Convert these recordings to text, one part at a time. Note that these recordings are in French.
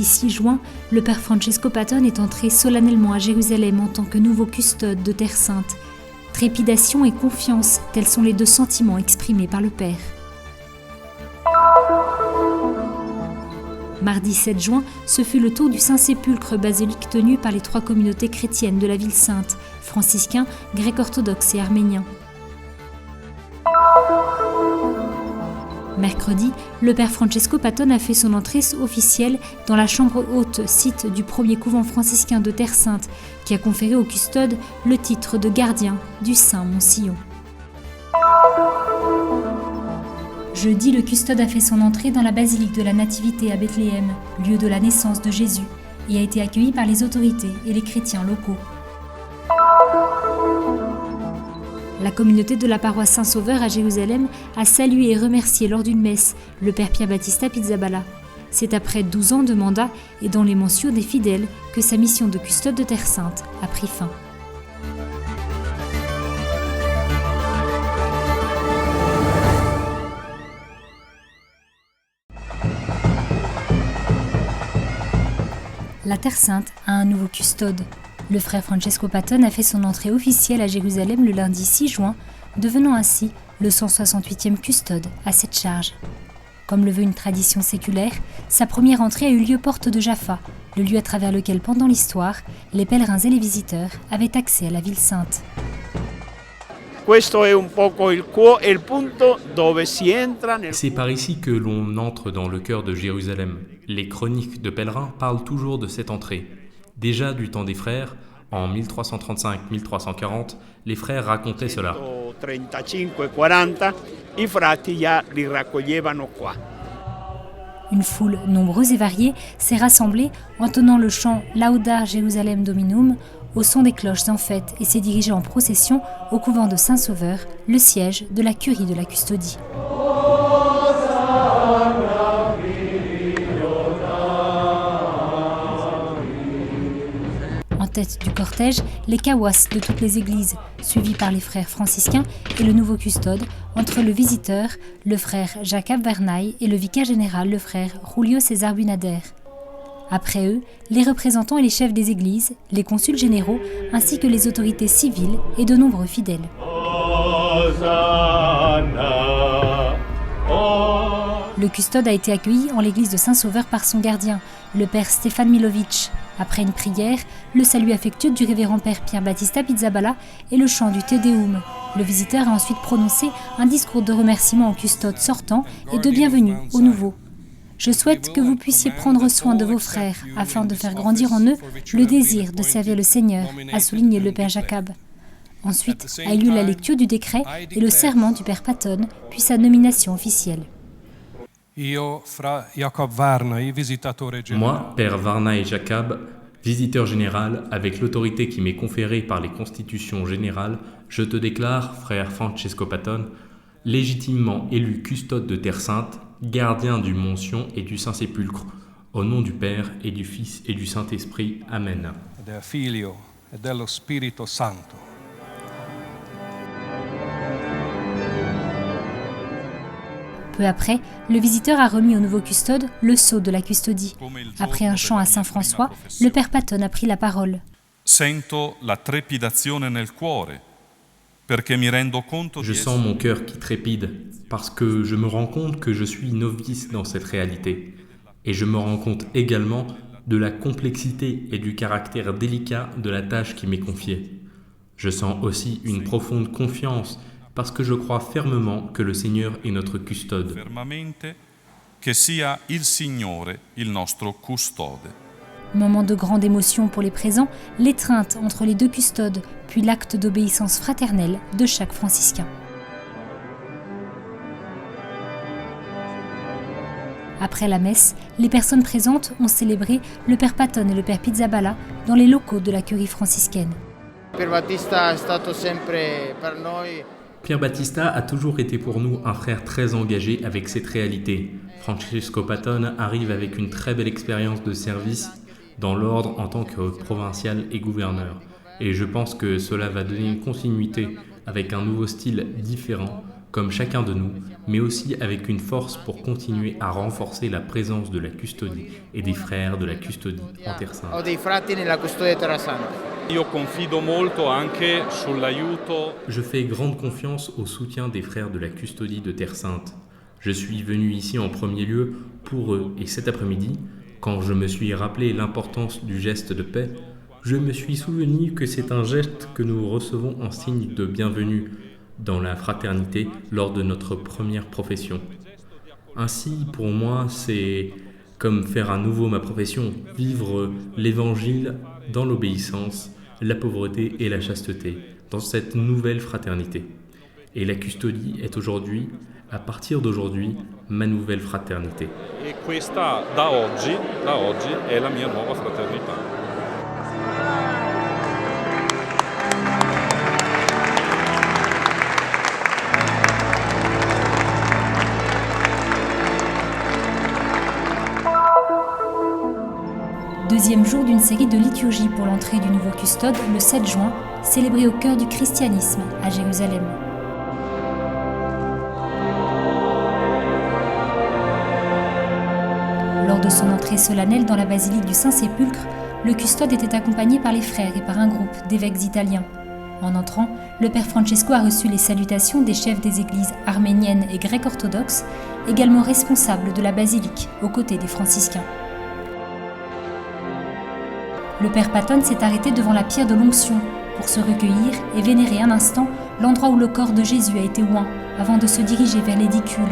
6 juin, le père Francesco Patton est entré solennellement à Jérusalem en tant que nouveau custode de Terre Sainte. Trépidation et confiance, tels sont les deux sentiments exprimés par le père. Mardi 7 juin, ce fut le tour du Saint-Sépulcre, basilique tenue par les 3 communautés chrétiennes de la ville sainte, franciscains, grecs orthodoxes et arméniens. Mercredi, le père Francesco Patton a fait son entrée officielle dans la chambre haute, site du premier couvent franciscain de Terre Sainte, qui a conféré au custode le titre de gardien du Saint-Mont-Sillon. Jeudi, le custode a fait son entrée dans la basilique de la Nativité à Bethléem, lieu de la naissance de Jésus, et a été accueilli par les autorités et les chrétiens locaux. La communauté de la paroisse Saint-Sauveur à Jérusalem a salué et remercié lors d'une messe le père Pier Battista Pizzaballa. C'est après 12 ans de mandat et dans les mentions des fidèles que sa mission de custode de Terre Sainte a pris fin. La Terre Sainte a un nouveau custode. Le frère Francesco Patton a fait son entrée officielle à Jérusalem le lundi 6 juin, devenant ainsi le 168e custode à cette charge. Comme le veut une tradition séculaire, sa première entrée a eu lieu porte de Jaffa, le lieu à travers lequel, pendant l'histoire, les pèlerins et les visiteurs avaient accès à la ville sainte. C'est par ici que l'on entre dans le cœur de Jérusalem. Les chroniques de pèlerins parlent toujours de cette entrée. Déjà du temps des frères, en 1335-1340, les frères racontaient cela. Une foule nombreuse et variée s'est rassemblée, entonnant le chant « Lauda Jerusalem Dominum » au son des cloches en fête et s'est dirigée en procession au couvent de Saint-Sauveur, le siège de la curie de la custodie. En tête du cortège, les kawas de toutes les églises, suivis par les frères franciscains et le nouveau custode, entre le visiteur, le frère Jacob Vernaille, et le vicaire général, le frère Julio César Bunader. Après eux, les représentants et les chefs des églises, les consuls généraux, ainsi que les autorités civiles et de nombreux fidèles. Le custode a été accueilli en l'église de Saint-Sauveur par son gardien, le père Stefan Milovic. Après une prière, le salut affectueux du révérend père Pier Battista Pizzaballa et le chant du Te Deum. Le visiteur a ensuite prononcé un discours de remerciement au custode sortant et de bienvenue au nouveau. Je souhaite que vous puissiez prendre soin de vos frères afin de faire grandir en eux le désir de servir le Seigneur, a souligné le père Jacob. Ensuite a eu lieu la lecture du décret et le serment du père Patton, puis sa nomination officielle. Moi, père Varnaï Jacob, visiteur général, avec l'autorité qui m'est conférée par les constitutions générales, je te déclare, frère Francesco Patton, légitimement élu custode de Terre Sainte, gardien du Mont-Sion et du Saint-Sépulcre, au nom du Père et du Fils et du Saint-Esprit. Amen. Peu après, le visiteur a remis au nouveau custode le sceau de la custodie. Après un chant à Saint-François, le père Patton a pris la parole. Je sens mon cœur qui trépide parce que je me rends compte que je suis novice dans cette réalité. Et je me rends compte également de la complexité et du caractère délicat de la tâche qui m'est confiée. Je sens aussi une profonde confiance parce que je crois fermement que le Seigneur est notre custode. Moment de grande émotion pour les présents, l'étreinte entre les deux custodes, puis l'acte d'obéissance fraternelle de chaque franciscain. Après la messe, les personnes présentes ont célébré le père Patton et le père Pizzaballa dans les locaux de la curie franciscaine. Pier Battista a toujours été pour nous un frère très engagé avec cette réalité. Francesco Patton arrive avec une très belle expérience de service dans l'ordre en tant que provincial et gouverneur. Et je pense que cela va donner une continuité avec un nouveau style différent comme chacun de nous, mais aussi avec une force pour continuer à renforcer la présence de la custodie et des frères de la custodie en Terre Sainte. Je fais grande confiance au soutien des frères de la custodie de Terre Sainte. Je suis venu ici en premier lieu pour eux et cet après-midi, quand je me suis rappelé l'importance du geste de paix, je me suis souvenu que c'est un geste que nous recevons en signe de bienvenue dans la fraternité lors de notre première profession. Ainsi, pour moi, c'est comme faire à nouveau ma profession, vivre l'Évangile dans l'obéissance, la pauvreté et la chasteté, dans cette nouvelle fraternité. Et la custodie est aujourd'hui, à partir d'aujourd'hui, ma nouvelle fraternité. E questa da oggi è la mia nuova fraternità. Deuxième jour d'une série de liturgies pour l'entrée du nouveau custode le 7 juin, célébré au cœur du christianisme à Jérusalem. Lors de son entrée solennelle dans la basilique du Saint-Sépulcre, le custode était accompagné par les frères et par un groupe d'évêques italiens. En entrant, le père Francesco a reçu les salutations des chefs des églises arméniennes et grecques orthodoxes, également responsables de la basilique, aux côtés des franciscains. Le père Patton s'est arrêté devant la pierre de l'onction pour se recueillir et vénérer un instant l'endroit où le corps de Jésus a été oint, avant de se diriger vers l'édicule.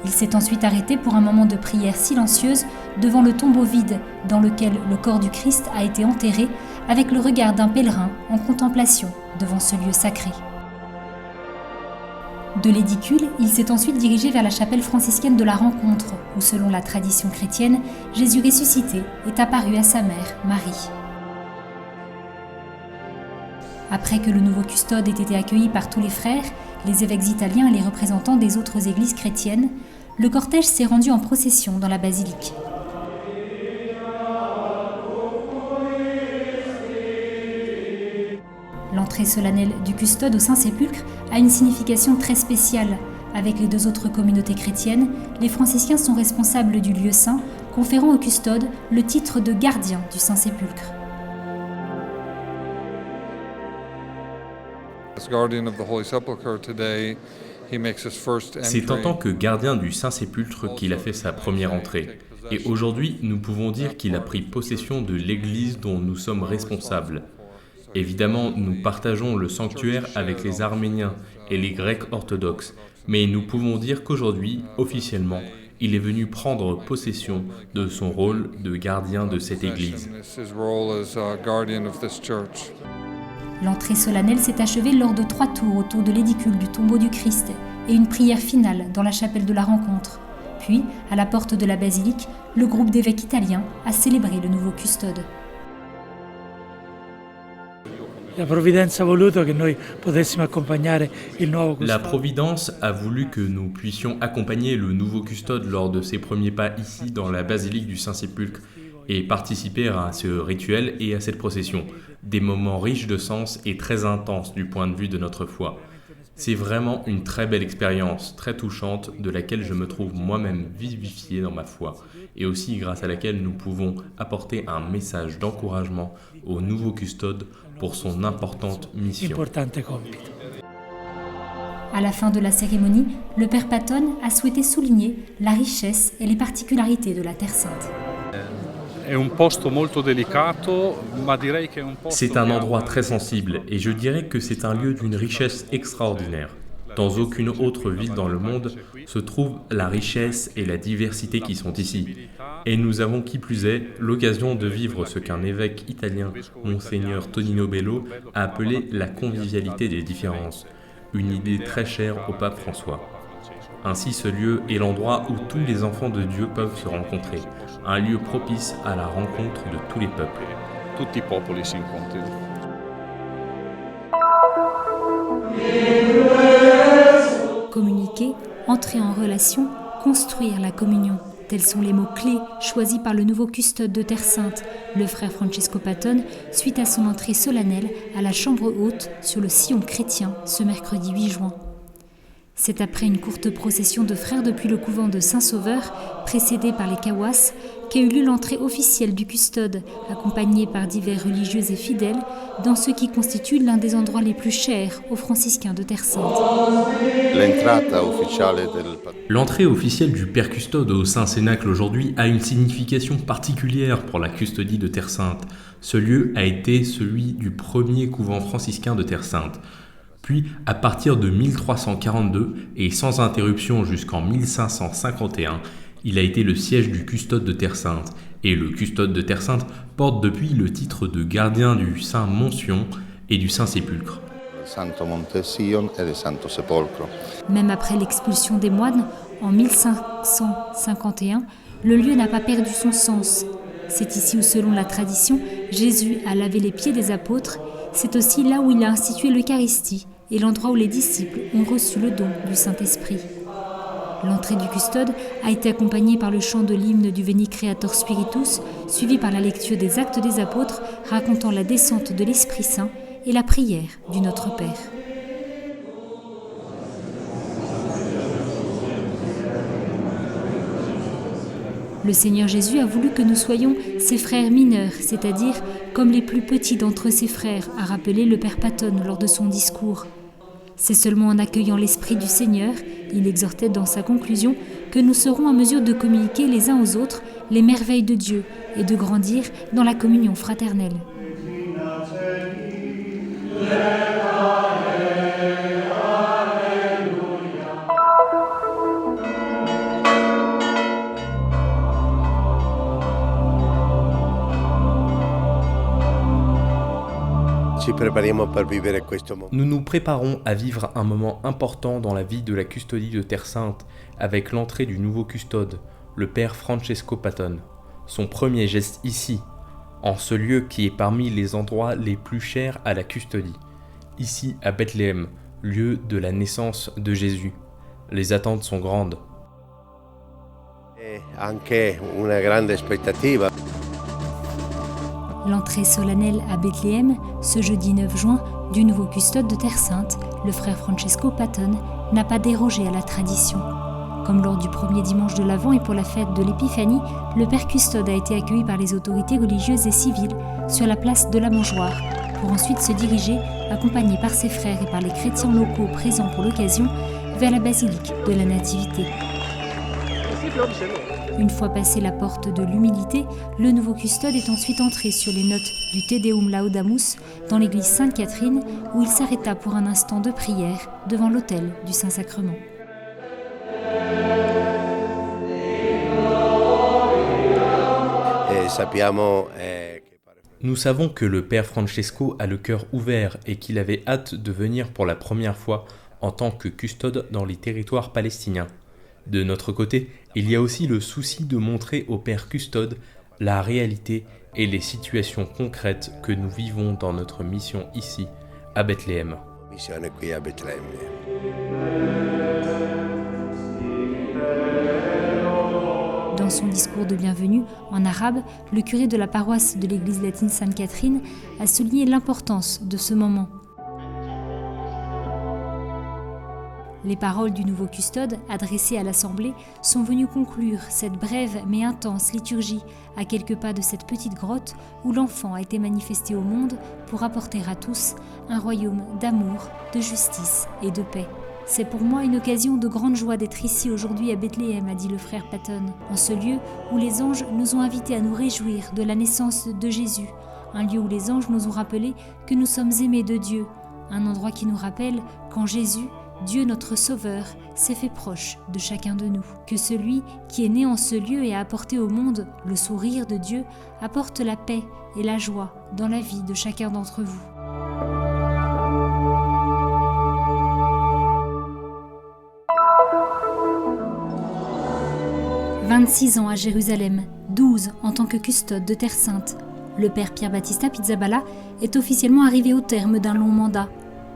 Il s'est ensuite arrêté pour un moment de prière silencieuse devant le tombeau vide dans lequel le corps du Christ a été enterré, avec le regard d'un pèlerin en contemplation devant ce lieu sacré. De l'édicule, il s'est ensuite dirigé vers la chapelle franciscaine de la Rencontre, où selon la tradition chrétienne, Jésus ressuscité est apparu à sa mère, Marie. Après que le nouveau custode ait été accueilli par tous les frères, les évêques italiens et les représentants des autres églises chrétiennes, le cortège s'est rendu en procession dans la basilique. L'entrée solennelle du custode au Saint-Sépulcre a une signification très spéciale. Avec les deux autres communautés chrétiennes, les franciscains sont responsables du lieu saint, conférant au custode le titre de gardien du Saint-Sépulcre. C'est en tant que gardien du Saint-Sépulcre qu'il a fait sa première entrée. Et aujourd'hui, nous pouvons dire qu'il a pris possession de l'église dont nous sommes responsables. Évidemment, nous partageons le sanctuaire avec les Arméniens et les Grecs orthodoxes, mais nous pouvons dire qu'aujourd'hui, officiellement, il est venu prendre possession de son rôle de gardien de cette église. L'entrée solennelle s'est achevée lors de 3 tours autour de l'édicule du tombeau du Christ et une prière finale dans la chapelle de la Rencontre. Puis, à la porte de la basilique, le groupe d'évêques italiens a célébré le nouveau custode. La Providence a voulu que nous puissions accompagner le nouveau custode lors de ses premiers pas ici dans la basilique du Saint-Sépulcre et participer à ce rituel et à cette procession. Des moments riches de sens et très intenses du point de vue de notre foi. C'est vraiment une très belle expérience, très touchante, de laquelle je me trouve moi-même vivifié dans ma foi, et aussi grâce à laquelle nous pouvons apporter un message d'encouragement au nouveau custode pour son importante mission. À la fin de la cérémonie, le père Patton a souhaité souligner la richesse et les particularités de la Terre Sainte. C'est un endroit très sensible et je dirais que c'est un lieu d'une richesse extraordinaire. Dans aucune autre ville dans le monde se trouvent la richesse et la diversité qui sont ici. Et nous avons qui plus est l'occasion de vivre ce qu'un évêque italien, Monseigneur Tonino Bello, a appelé la convivialité des différences, une idée très chère au pape François. Ainsi, ce lieu est l'endroit où tous les enfants de Dieu peuvent se rencontrer, un lieu propice à la rencontre de tous les peuples. Tutti i popoli si incontrano. Communiquer, entrer en relation, construire la communion. Tels sont les mots-clés choisis par le nouveau custode de Terre Sainte, le frère Francesco Patton, suite à son entrée solennelle à la chambre haute sur le sillon chrétien ce mercredi 8 juin. C'est après une courte procession de frères depuis le couvent de Saint-Sauveur, précédée par les Kawas, qu'a eu lieu l'entrée officielle du custode, accompagné par divers religieux et fidèles, dans ce qui constitue l'un des endroits les plus chers aux franciscains de Terre Sainte. L'entrée officielle du Père Custode au Saint-Cénacle aujourd'hui a une signification particulière pour la custodie de Terre Sainte. Ce lieu a été celui du premier couvent franciscain de Terre Sainte. Puis, à partir de 1342 et sans interruption jusqu'en 1551, il a été le siège du custode de Terre Sainte. Et le custode de Terre Sainte porte depuis le titre de gardien du Saint Montsion et du Saint-Sépulcre. Même après l'expulsion des moines en 1551, le lieu n'a pas perdu son sens. C'est ici où, selon la tradition, Jésus a lavé les pieds des apôtres. C'est aussi là où il a institué l'Eucharistie et l'endroit où les disciples ont reçu le don du Saint-Esprit. L'entrée du custode a été accompagnée par le chant de l'hymne du Veni Creator Spiritus, suivi par la lecture des Actes des Apôtres racontant la descente de l'Esprit Saint et la prière du Notre Père. Le Seigneur Jésus a voulu que nous soyons ses frères mineurs, c'est-à-dire comme les plus petits d'entre ses frères, a rappelé le Père Patton lors de son discours. C'est seulement en accueillant l'Esprit du Seigneur, il exhortait dans sa conclusion, que nous serons en mesure de communiquer les uns aux autres les merveilles de Dieu et de grandir dans la communion fraternelle. Nous nous préparons à vivre un moment important dans la vie de la custodie de Terre Sainte avec l'entrée du nouveau custode, le Père Francesco Patton. Son premier geste ici, en ce lieu qui est parmi les endroits les plus chers à la custodie, ici à Bethléem, lieu de la naissance de Jésus. Les attentes sont grandes. L'entrée solennelle à Bethléem, ce jeudi 9 juin, du nouveau custode de Terre Sainte, le frère Francesco Patton, n'a pas dérogé à la tradition. Comme lors du premier dimanche de l'Avent et pour la fête de l'Épiphanie, le père custode a été accueilli par les autorités religieuses et civiles sur la place de la Mangeoire, pour ensuite se diriger, accompagné par ses frères et par les chrétiens locaux présents pour l'occasion, vers la basilique de la Nativité. Une fois passé la porte de l'humilité, le nouveau custode est ensuite entré sur les notes du Te Deum Laudamus dans l'église Sainte-Catherine, où il s'arrêta pour un instant de prière devant l'autel du Saint-Sacrement. Nous savons que le Père Francesco a le cœur ouvert et qu'il avait hâte de venir pour la première fois en tant que custode dans les territoires palestiniens. De notre côté, il y a aussi le souci de montrer au Père Custode la réalité et les situations concrètes que nous vivons dans notre mission ici, à Bethléem. Dans son discours de bienvenue, en arabe, le curé de la paroisse de l'église latine Sainte-Catherine a souligné l'importance de ce moment. Les paroles du nouveau custode, adressées à l'Assemblée, sont venues conclure cette brève mais intense liturgie à quelques pas de cette petite grotte où l'enfant a été manifesté au monde pour apporter à tous un royaume d'amour, de justice et de paix. C'est pour moi une occasion de grande joie d'être ici aujourd'hui à Bethléem, a dit le frère Patton, en ce lieu où les anges nous ont invités à nous réjouir de la naissance de Jésus, un lieu où les anges nous ont rappelé que nous sommes aimés de Dieu, un endroit qui nous rappelle qu'en Jésus, Dieu notre Sauveur s'est fait proche de chacun de nous, que celui qui est né en ce lieu et a apporté au monde le sourire de Dieu apporte la paix et la joie dans la vie de chacun d'entre vous. « 26 ans à Jérusalem, 12 en tant que custode de Terre Sainte. Le père Pier Battista Pizzaballa est officiellement arrivé au terme d'un long mandat.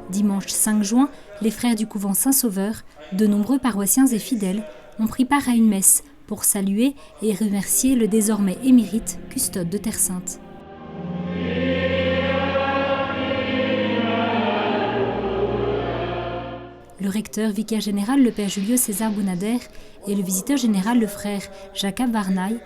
Dimanche 5 juin, les frères du couvent Saint-Sauveur, de nombreux paroissiens et fidèles, ont pris part à une messe pour saluer et remercier le désormais émérite custode de Terre Sainte. Le recteur vicaire général, le père Julio César Bounader, et le visiteur général, le frère Jacob Varnaille,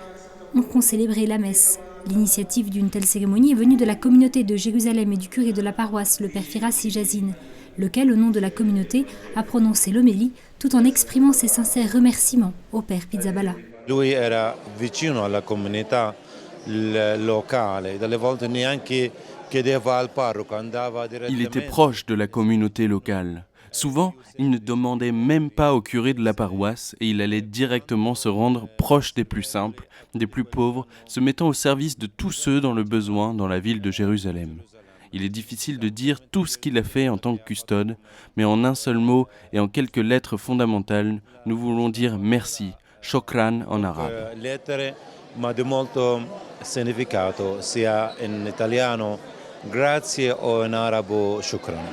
ont concélébré la messe. L'initiative d'une telle cérémonie est venue de la communauté de Jérusalem et du curé de la paroisse, le père Firas Jazine, lequel, au nom de la communauté, a prononcé l'homélie tout en exprimant ses sincères remerciements au père Pizzaballa. Lui era vicino alla comunità locale, dalle volte neanche chiedeva al parroco, andava direttamente. Il était proche de la communauté locale. Souvent, il ne demandait même pas au curé de la paroisse et il allait directement se rendre proche des plus simples, des plus pauvres, se mettant au service de tous ceux dans le besoin dans la ville de Jérusalem. Il est difficile de dire tout ce qu'il a fait en tant que custode, mais en un seul mot et en quelques lettres fondamentales, nous voulons dire merci, shokran en arabe. Lettere, ma di molto significato, sia in italiano grazie o in arabo shukran.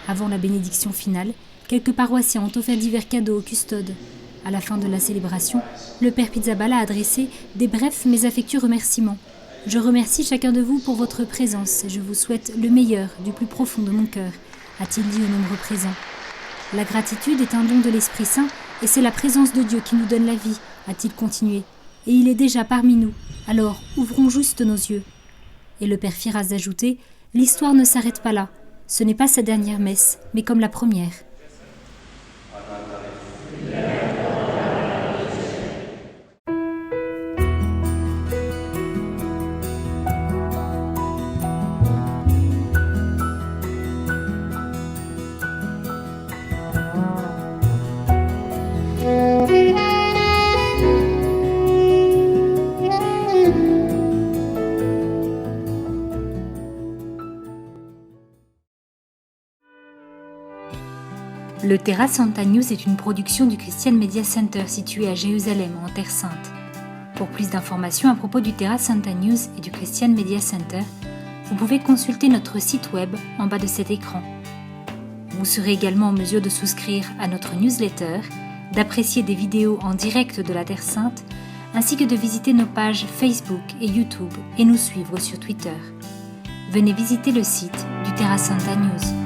Avant la bénédiction finale, quelques paroissiens ont offert divers cadeaux aux custodes. À la fin de la célébration, le père Pizzaballa a adressé des brefs mais affectueux remerciements. « Je remercie chacun de vous pour votre présence et je vous souhaite le meilleur du plus profond de mon cœur », a-t-il dit aux nombreux présents. « La gratitude est un don de l'Esprit Saint et c'est la présence de Dieu qui nous donne la vie », a-t-il continué. « Et il est déjà parmi nous, alors ouvrons juste nos yeux. » Et le père Firas d'ajouter « L'histoire ne s'arrête pas là. Ce n'est pas sa dernière messe, mais comme la première. » Le Terra Santa News est une production du Christian Media Center situé à Jérusalem, en Terre Sainte. Pour plus d'informations à propos du Terra Santa News et du Christian Media Center, vous pouvez consulter notre site web en bas de cet écran. Vous serez également en mesure de souscrire à notre newsletter, d'apprécier des vidéos en direct de la Terre Sainte, ainsi que de visiter nos pages Facebook et YouTube et nous suivre sur Twitter. Venez visiter le site du Terra Santa News.